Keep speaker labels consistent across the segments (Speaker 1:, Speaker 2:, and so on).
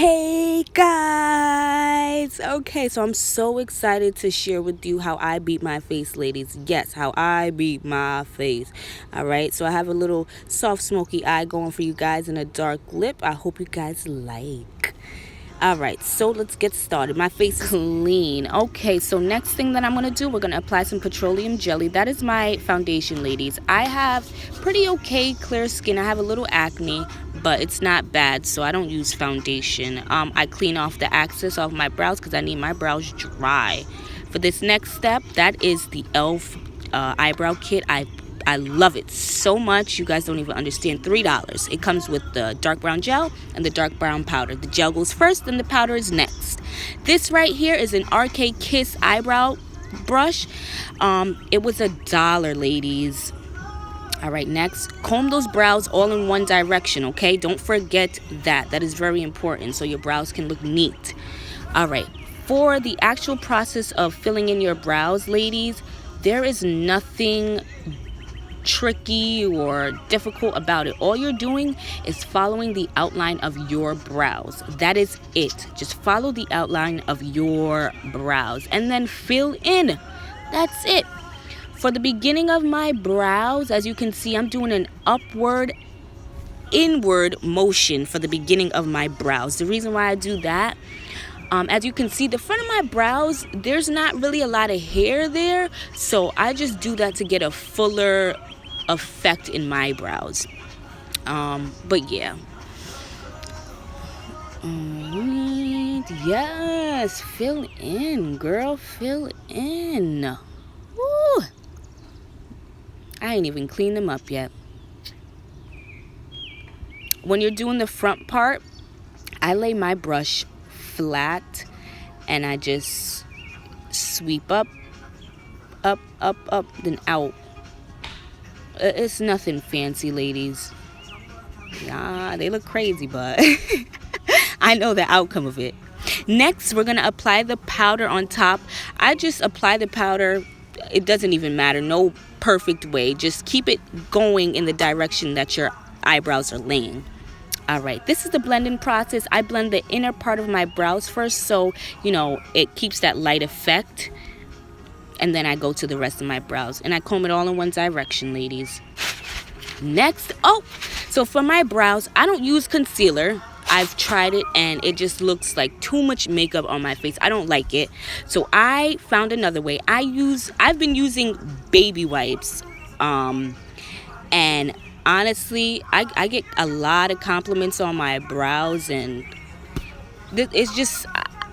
Speaker 1: Hey guys! Okay, so I'm so excited to share with you how I beat my face, ladies. Yes, how I beat my face. Alright, so I have a little soft smoky eye going for you guys and a dark lip. I hope you guys like. Alright, so let's get started. My face is clean. Okay, so next thing that I'm going to do, we're going to apply some petroleum jelly. That is my foundation, ladies. I have pretty okay clear skin. I have a little acne, but it's not bad, so I don't use foundation. I clean off the excess off my brows because I need my brows dry. For this next step, that is the e.l.f. Eyebrow kit. I love it so much. You guys don't even understand. $3. It comes with the dark brown gel and the dark brown powder. The gel goes first and the powder is next. This right here is an RK Kiss eyebrow brush. It was $1, ladies. All right, next, comb those brows all in one direction, okay? Don't forget that. That is very important so your brows can look neat. All right, for the actual process of filling in your brows, ladies, there is nothing tricky or difficult about it. All you're doing is following the outline of your brows. That is it. Just follow the outline of your brows and then fill in. That's it. For the beginning of my brows, as you can see, I'm doing an upward inward motion for the beginning of my brows. The reason why I do that, as you can see, the front of my brows, there's not really a lot of hair there, so I just do that to get a fuller effect in my brows. But yeah. Yes, fill in, girl, fill in. Woo! I ain't even cleaned them up yet. When you're doing the front part, I lay my brush flat and I just sweep up, then out. It's nothing fancy, ladies. Yeah, they look crazy, but I know the outcome of it. Next, we're going to apply the powder on top. I just apply the powder. It doesn't even matter. No perfect way. Just keep it going in the direction that your eyebrows are laying. All right, this is the blending process. I blend the inner part of my brows first so, you know, it keeps that light effect. And then I go to the rest of my brows. And I comb it all in one direction, ladies. Next, so for my brows, I don't use concealer. I've tried it and it just looks like too much makeup on my face. I don't like it. So I found another way. I've been using baby wipes. And honestly, I get a lot of compliments on my brows, and it's just,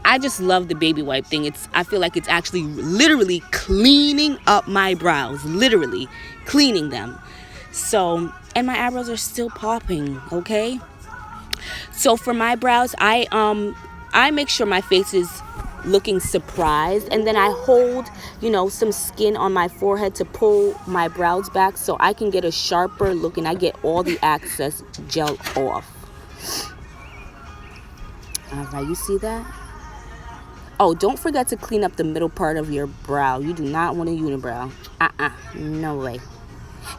Speaker 1: I just love the baby wipe thing. I feel like it's actually literally cleaning up my brows, literally cleaning them. So, and my eyebrows are still popping, okay? So for my brows, I make sure my face is looking surprised, and then I hold, you know, some skin on my forehead to pull my brows back so I can get a sharper look and I get all the excess gel off. All right, you see that? Oh, don't forget to clean up the middle part of your brow. You do not want a unibrow. No way.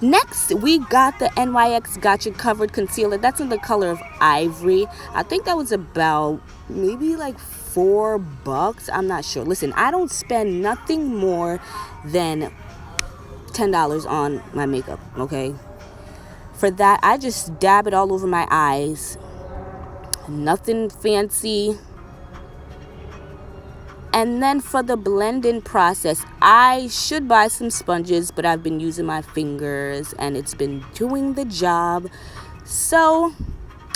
Speaker 1: Next, we got the NYX Gotcha Covered concealer. That's in the color of ivory. I think that was about maybe like $4. I'm not sure. Listen, I don't spend nothing more than $10 on my makeup, okay? For that, I just dab it all over my eyes. Nothing fancy. And then for the blending process, I should buy some sponges, but I've been using my fingers and it's been doing the job. So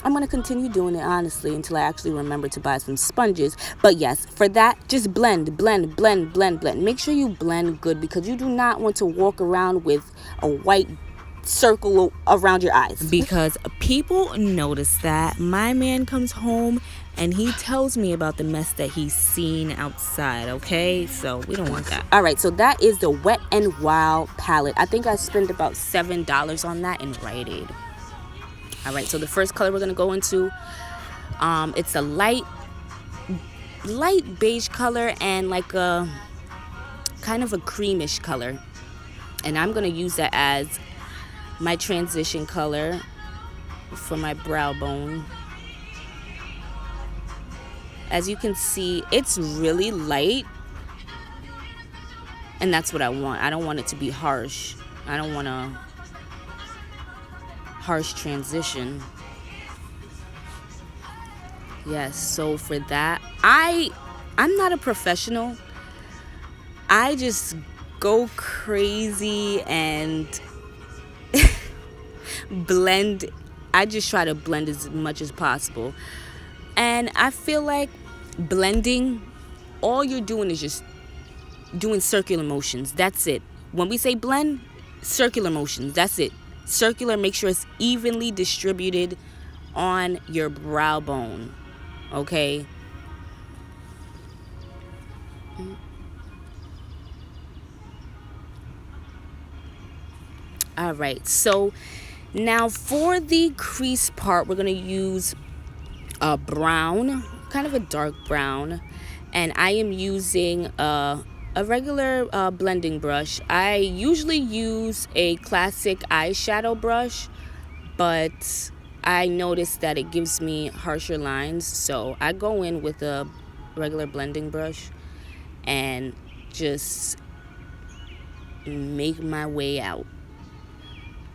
Speaker 1: I'm going to continue doing it, honestly, until I actually remember to buy some sponges. But yes, for that, just blend. Make sure you blend good because you do not want to walk around with a white circle around your eyes. Because people notice that my man comes home and he tells me about the mess that he's seen outside, okay? So we don't want that. All right, so that is the Wet n Wild palette. I think I spent about $7 on that in Rite Aid. All right, so the first color we're going to go into, it's a light beige color and like a kind of a creamish color. And I'm going to use that as my transition color for my brow bone. As you can see, it's really light, and that's what I want. I don't want it to be harsh. I don't want a harsh transition. Yes, so for that, I'm not a professional. I just go crazy and blend. I just try to blend as much as possible. And I feel like blending, all you're doing is just doing circular motions. That's it. When we say blend, circular motions. That's it. Circular, make sure it's evenly distributed on your brow bone. Okay? All right. So now for the crease part, we're going to use a brown, kind of a dark brown. And I am using a regular blending brush. I usually use a classic eyeshadow brush, but I noticed that it gives me harsher lines, so I go in with a regular blending brush and just make my way out.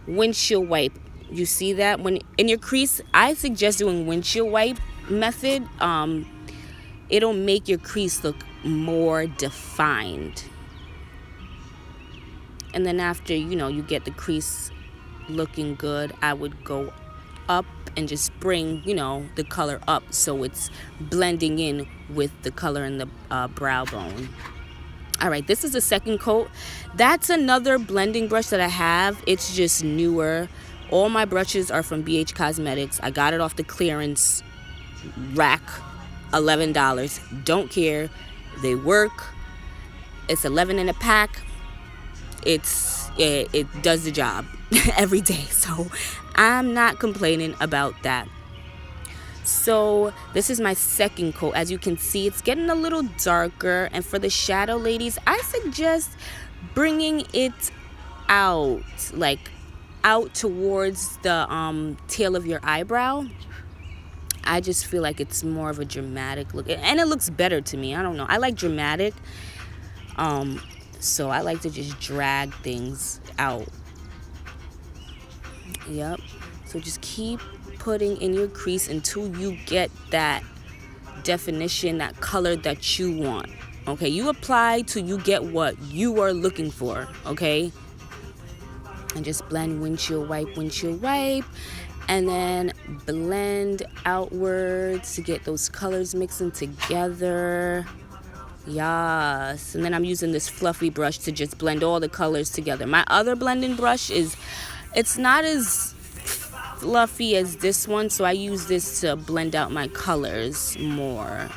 Speaker 1: Windshield wipe. You see that? When in your crease, I suggest doing windshield wipe method. It'll make your crease look more defined. And then after, you get the crease looking good, I would go up and just bring, the color up so it's blending in with the color in the brow bone. All right, this is the second coat. That's another blending brush that I have. It's just newer. All my brushes are from BH Cosmetics. I got it off the clearance rack, $11. Don't care. They work. It's 11 in a pack. It does the job every day. So I'm not complaining about that. So this is my second coat. As you can see, it's getting a little darker. And for the shadow, ladies, I suggest bringing it out, like out towards the tail of your eyebrow. I just feel like it's more of a dramatic look, and it looks better to me. I don't know. I like dramatic. So I like to just drag things out. Yep. So just keep putting in your crease until you get that definition, that color that you want. Okay, you apply till you get what you are looking for. Okay, and just blend windshield wipe, and then blend outwards to get those colors mixing together. Yes. And then I'm using this fluffy brush to just blend all the colors together. My other blending brush it's not as fluffy as this one, so I use this to blend out my colors more.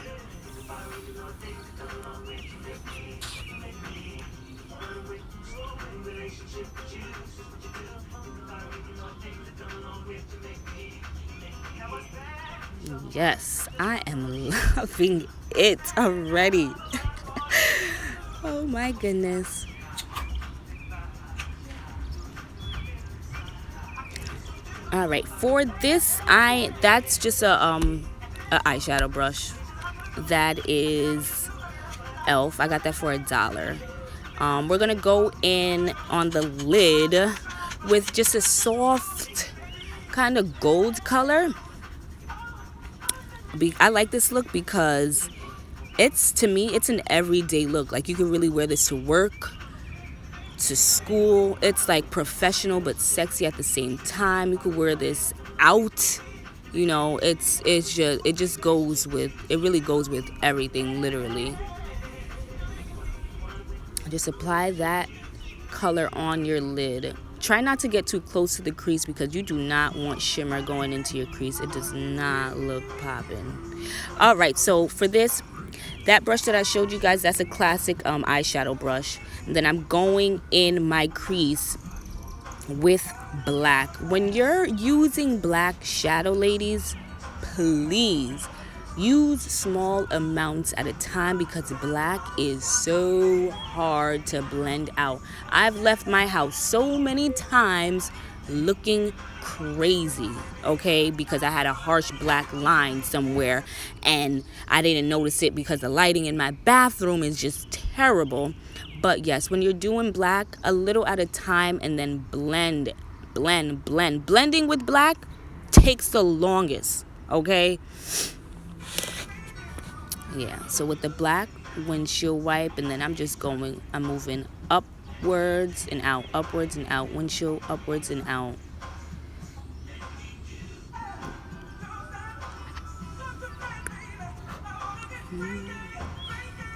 Speaker 1: Yes, I am loving it already. Oh my goodness. All right, for this, that's just a eyeshadow brush. That is Elf. I got that for $1. We're gonna go in on the lid with just a soft kind of gold color. I like this look because to me, it's an everyday look. Like, you can really wear this to work, to school. It's like professional but sexy at the same time. You could wear this out. It really goes with everything, literally. Just apply that color on your lid. Try not to get too close to the crease because you do not want shimmer going into your crease. It does not look popping. All right, so for this, that brush that I showed you guys, that's a classic eyeshadow brush. And then I'm going in my crease with black. When you're using black shadow, ladies, please use small amounts at a time because black is so hard to blend out. I've left my house so many times looking crazy, okay, because I had a harsh black line somewhere and I didn't notice it because the lighting in my bathroom is just terrible. But yes, when you're doing black, a little at a time, and then blend. Blending with black takes the longest, okay? Yeah, so with the black windshield wipe, and then I'm moving upwards and out, windshield upwards and out.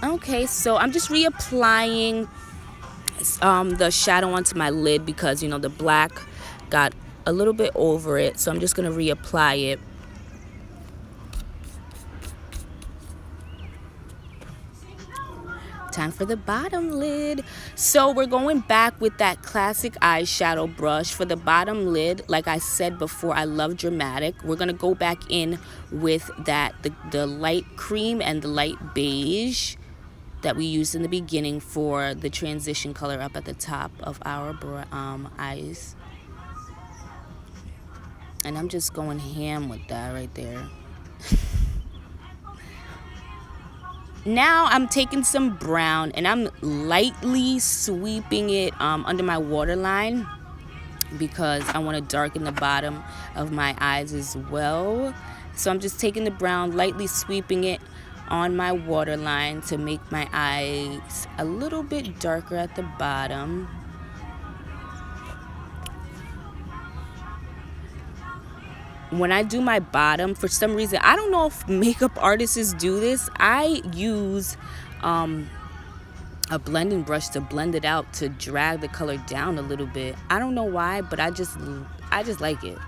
Speaker 1: Okay, so I'm just reapplying the shadow onto my lid because, you know, the black got a little bit over it. So I'm just going to reapply it. Time for the bottom lid. So we're going back with that classic eyeshadow brush for the bottom lid. Like I said before, I love dramatic. We're going to go back in with the light cream and the light beige that we used in the beginning for the transition color up at the top of our eyes. And I'm just going ham with that right there. Now I'm taking some brown and I'm lightly sweeping it under my waterline because I want to darken the bottom of my eyes as well. So I'm just taking the brown, lightly sweeping it on my waterline to make my eyes a little bit darker at the bottom. When I do my bottom, for some reason, I don't know if makeup artists do this, I use a blending brush to blend it out, to drag the color down a little bit. I don't know why, but I just like it.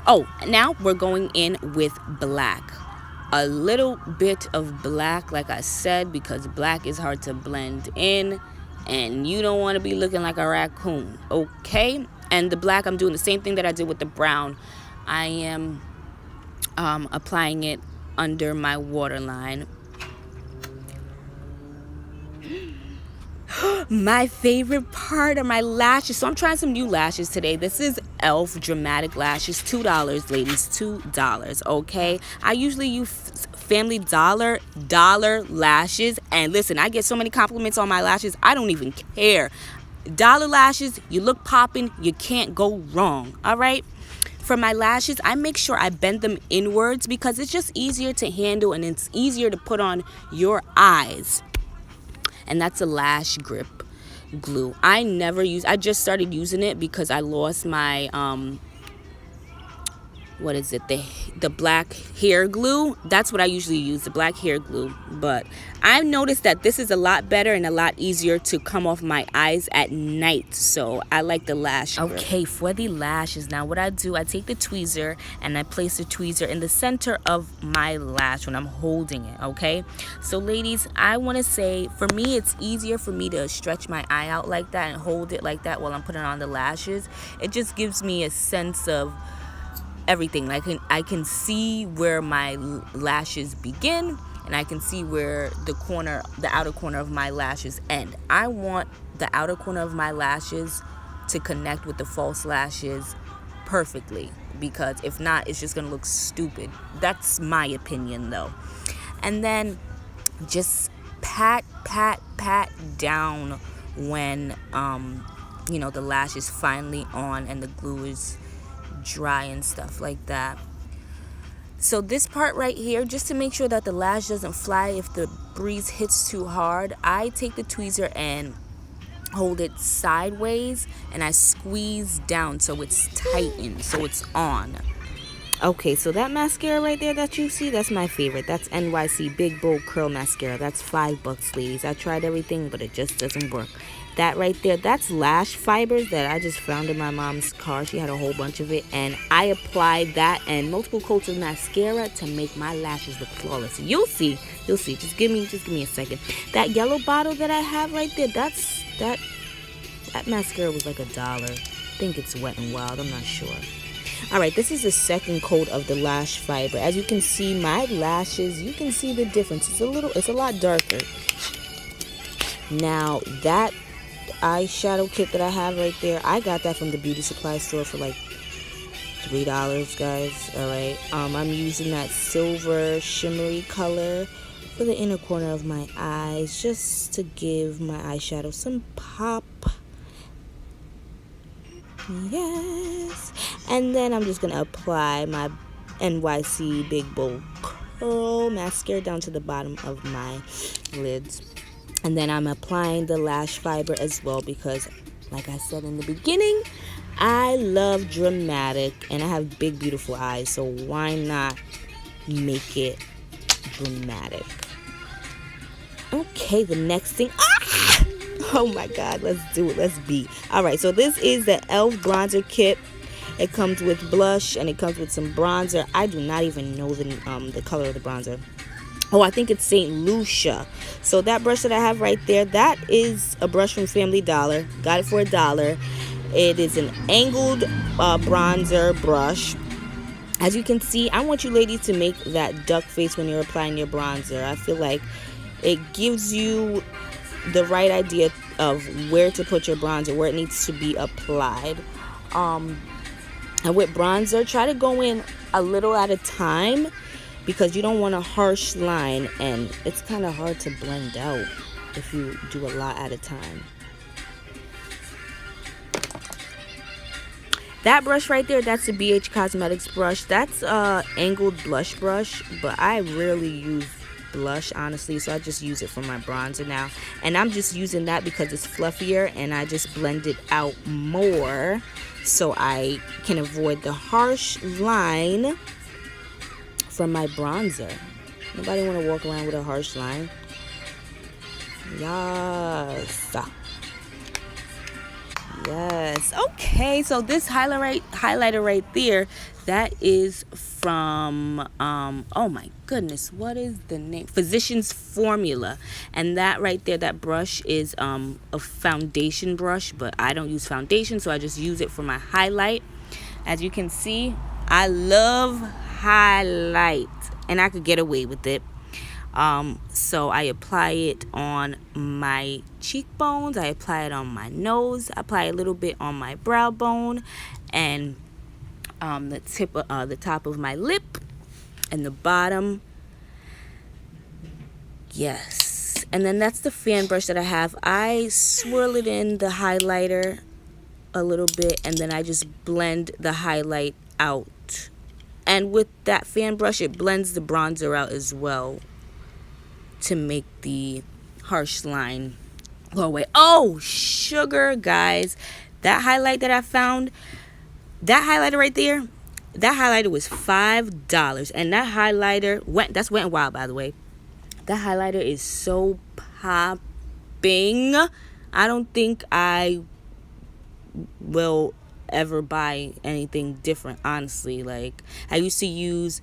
Speaker 1: Oh, now we're going in with black. A little bit of black, like I said, because black is hard to blend in and you don't want to be looking like a raccoon, okay? And the black, I'm doing the same thing that I did with the brown. I am applying it under my waterline. My favorite part are my lashes. So I'm trying some new lashes today. This is e.l.f. Dramatic Lashes. $2, ladies. $2, okay? I usually use Family Dollar lashes. And listen, I get so many compliments on my lashes. I don't even care. Dollar lashes, you look popping. You can't go wrong, all right? For my lashes, I make sure I bend them inwards because it's just easier to handle and it's easier to put on your eyes. And that's a lash grip glue. I just started using it because I lost my what is it, the black hair glue. That's what I usually use, the black hair glue. But I've noticed that this is a lot better and a lot easier to come off my eyes at night, so I like the lash grip. Okay, for the lashes, now what I do, I take the tweezer and I place the tweezer in the center of my lash when I'm holding it, okay? So ladies, I want to say, for me, it's easier for me to stretch my eye out like that and hold it like that while I'm putting on the lashes. It just gives me a sense of everything. Like I can see where my lashes begin and I can see where the outer corner of my lashes end. I want the outer corner of my lashes to connect with the false lashes perfectly, because if not, it's just gonna look stupid. That's my opinion though. And then just pat down when you know, the lash is finally on and the glue is dry and stuff like that. So this part right here, just to make sure that the lash doesn't fly if the breeze hits too hard, I take the tweezer and hold it sideways and I squeeze down so it's tightened, so it's on. Okay, so that mascara right there that you see, that's my favorite. That's NYC Big Bold Curl mascara. That's $5, ladies. I tried everything, but it just doesn't work. That right there, that's lash fibers that I just found in my mom's car. She had a whole bunch of it, and I applied that and multiple coats of mascara to make my lashes look flawless. You'll see. Just give me a second. That yellow bottle that I have right there, that mascara was like $1. I think it's Wet n Wild, I'm not sure. All right, this is the second coat of the lash fiber. As you can see, my lashes, you can see the difference. It's a lot darker. Now that eyeshadow kit that I have right there, I got that from the beauty supply store for like $3, guys. All right, I'm using that silver shimmery color for the inner corner of my eyes, just to give my eyeshadow some pop. Yes. And then I'm just gonna apply my NYC Big Bold Curl mascara down to the bottom of my lids. And then I'm applying the lash fiber as well, because like I said in the beginning, I love dramatic and I have big beautiful eyes, so why not make it dramatic? Okay, the next thing, oh my god, let's do it. Let's be. Alright, so this is the e.l.f. bronzer kit. It comes with blush and it comes with some bronzer. I do not even know the color of the bronzer. Oh, I think it's St. Lucia. So that brush that I have right there, that is a brush from Family Dollar. Got it for $1. It is an angled bronzer brush. As you can see, I want you ladies to make that duck face when you're applying your bronzer. I feel like it gives you the right idea of where to put your bronzer, where it needs to be applied. And with bronzer, try to go in a little at a time, because you don't want a harsh line, and it's kind of hard to blend out if you do a lot at a time. That brush right there, that's the BH Cosmetics brush. That's a angled blush brush, but I rarely use blush, honestly, so I just use it for my bronzer now. And I'm just using that because it's fluffier and I just blend it out more so I can avoid the harsh line from my bronzer. Nobody want to walk around with a harsh line? Yes. Yes. Okay, so this highlighter right there, that is from oh my goodness, what is the name? Physicians Formula. And that right there, that brush is a foundation brush, but I don't use foundation, so I just use it for my highlight. As you can see, I love highlight and I could get away with it. So I apply it on my cheekbones, I apply it on my nose, I apply a little bit on my brow bone, and the top of my lip and the bottom. Yes. And then that's the fan brush that I have. I swirl it in the highlighter a little bit, and then I just blend the highlight out. And with that fan brush, it blends the bronzer out as well to make the harsh line go away. Oh, sugar, guys. That highlight that I found, that highlighter right there, that highlighter was $5. And that highlighter, that's Wet n Wild, by the way. That highlighter is so popping. I don't think I will ever buy anything different, honestly. Like, I used to use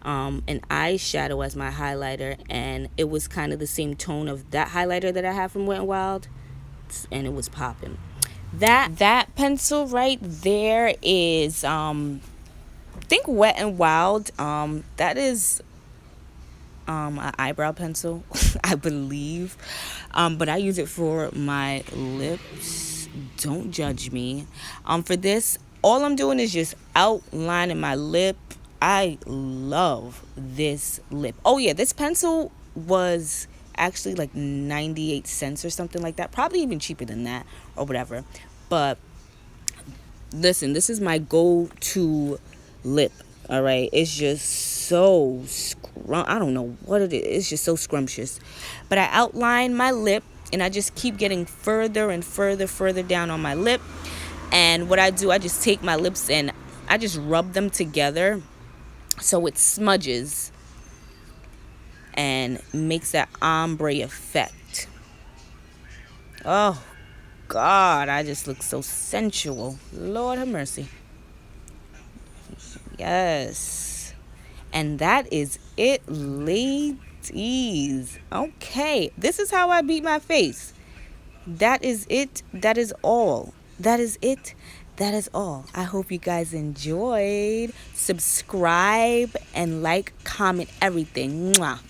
Speaker 1: an eyeshadow as my highlighter, and it was kind of the same tone of that highlighter that I have from Wet n Wild, and it was popping. That pencil right there is I think Wet n Wild. That is an eyebrow pencil, I believe, but I use it for my lips. Don't judge me. For this, all I'm doing is just outlining my lip. I love this lip. Oh yeah, this pencil was actually like 98 cents or something like that, probably even cheaper than that or whatever. But listen, this is my go-to lip. All right, it's just so I don't know what it is. It's just so scrumptious. But I outline my lip, and I just keep getting further and further down on my lip. And what I do, I just take my lips and I just rub them together so it smudges and makes that ombre effect. Oh God, I just look so sensual. Lord have mercy. Yes. And that is it, ladies. Okay, this is how I beat my face. That is it. That is all. That is it. That is all. I hope you guys enjoyed. Subscribe and like, comment, everything. Mwah.